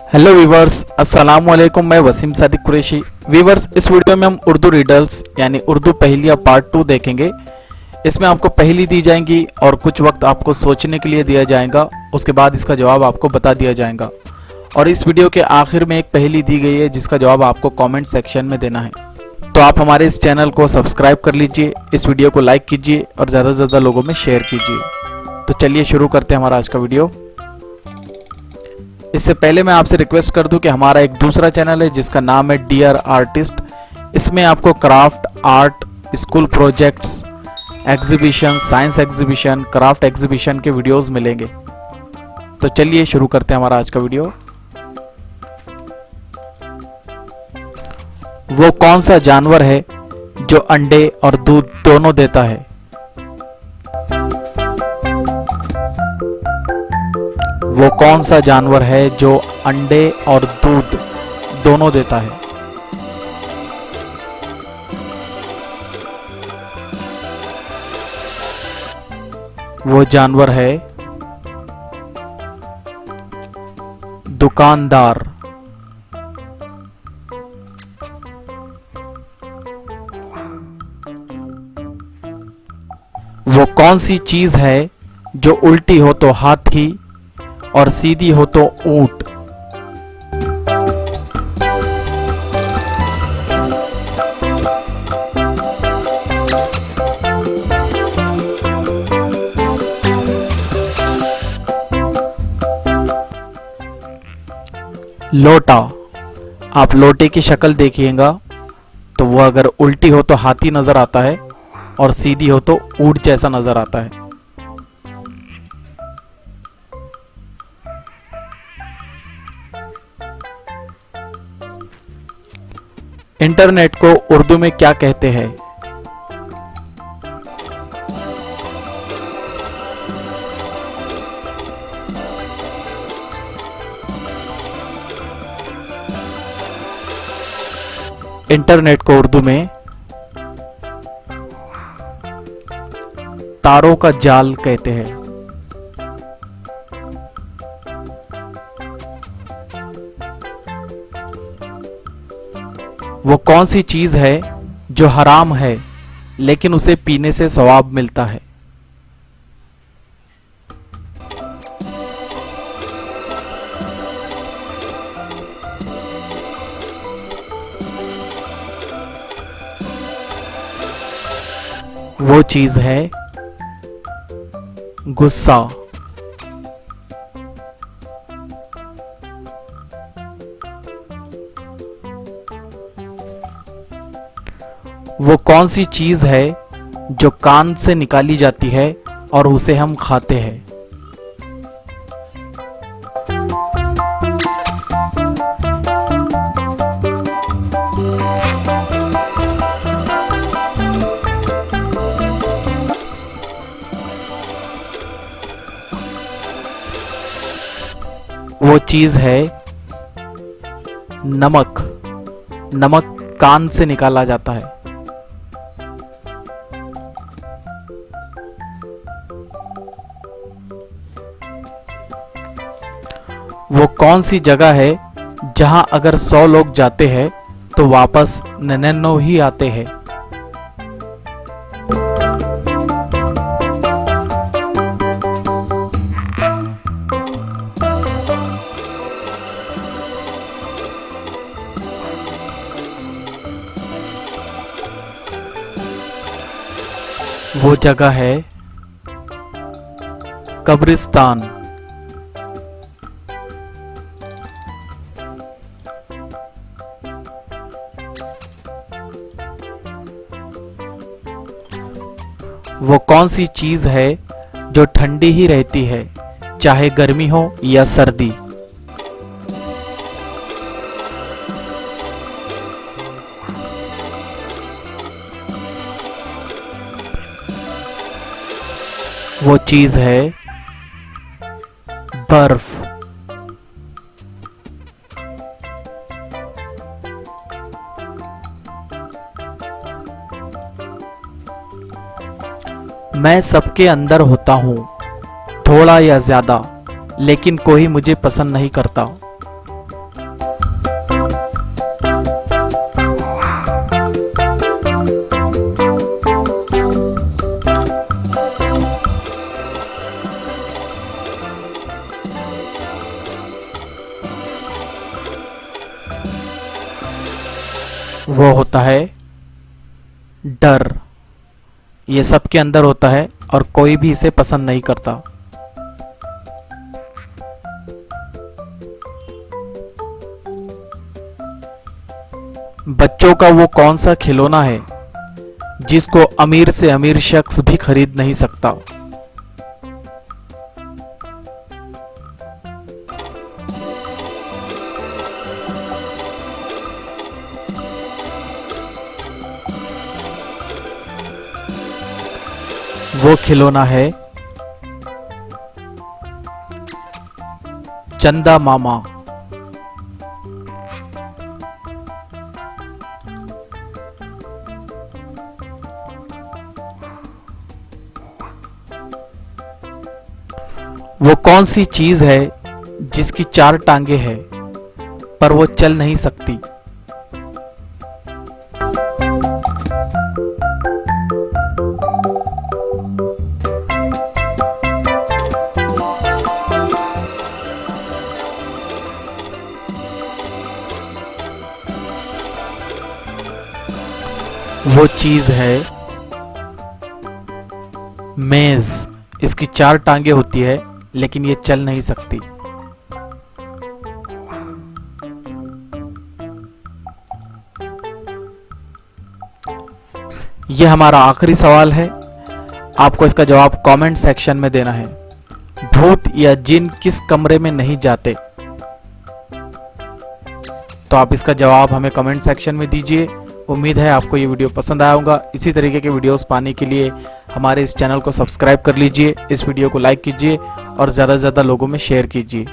Hello viewers, अस्सलाम वालेकुम। मैं वसीम सादिक कुरैशी। वीवर्स, इस वीडियो में हम उर्दू रिडल्स यानी उर्दू पहेलियाँ पार्ट 2 देखेंगे। इसमें आपको पहेली दी जाएंगी और कुछ वक्त आपको सोचने के लिए दिया जाएगा। उसके बाद इसका जवाब आपको बता दिया जाएगा। और इस वीडियो के आखिर में एक पहेली दी गई है जिसका जवाब आपको कॉमेंट सेक्शन में देना है। तो आप हमारे इस चैनल को सब्सक्राइब कर लीजिए, इस वीडियो को लाइक कीजिए और ज़्यादा से ज़्यादा लोगों में शेयर कीजिए। तो चलिए शुरू करते हैं हमारा आज का वीडियो। इससे पहले मैं आपसे रिक्वेस्ट कर दूं कि हमारा एक दूसरा चैनल है जिसका नाम है डियर आर्टिस्ट। इसमें आपको craft, art, school projects, exhibition, science exhibition, craft exhibition के वीडियोस मिलेंगे। तो चलिए शुरू करते हैं हमारा आज का वीडियो। वो कौन सा जानवर है जो अंडे और दूध दोनों देता है? वो कौन सा जानवर है जो अंडे और दूध दोनों देता है? वो जानवर है दुकानदार। वो कौन सी चीज है जो उल्टी हो तो हाथी और सीधी हो तो ऊंट? लोटा। आप लोटे की शक्ल देखिएगा तो वो अगर उल्टी हो तो हाथी नजर आता है और सीधी हो तो ऊंट जैसा नजर आता है। इंटरनेट को उर्दू में क्या कहते हैं? इंटरनेट को उर्दू में तारों का जाल कहते हैं। वो कौन सी चीज है जो हराम है लेकिन उसे पीने से सवाब मिलता है? वो चीज है गुस्सा। वो कौन सी चीज है जो कान से निकाली जाती है और उसे हम खाते हैं? वो चीज है नमक। नमक कान से निकाला जाता है। वो कौन सी जगह है जहां अगर 100 लोग जाते हैं तो वापस 99 ही आते हैं? वो जगह है कब्रिस्तान। वो कौन सी चीज है जो ठंडी ही रहती है चाहे गर्मी हो या सर्दी? वो चीज है बर्फ। मैं सबके अंदर होता हूं, थोड़ा या ज्यादा, लेकिन कोई मुझे पसंद नहीं करता। वो होता है डर। ये सबके अंदर होता है और कोई भी इसे पसंद नहीं करता। बच्चों का वो कौन सा खिलौना है जिसको अमीर से अमीर शख्स भी खरीद नहीं सकता? वो खिलौना है चंदा मामा। वो कौन सी चीज है जिसकी 4 टांगे हैं पर वो चल नहीं सकती? वो चीज है मेज। इसकी 4 टांगे होती है लेकिन ये चल नहीं सकती। ये हमारा आखिरी सवाल है, आपको इसका जवाब कमेंट सेक्शन में देना है। भूत या जिन किस कमरे में नहीं जाते? तो आप इसका जवाब हमें कमेंट सेक्शन में दीजिए। उम्मीद है आपको ये वीडियो पसंद आया होगा। इसी तरीके के वीडियोस पाने के लिए हमारे इस चैनल को सब्सक्राइब कर लीजिए, इस वीडियो को लाइक कीजिए और ज़्यादा से ज़्यादा लोगों में शेयर कीजिए।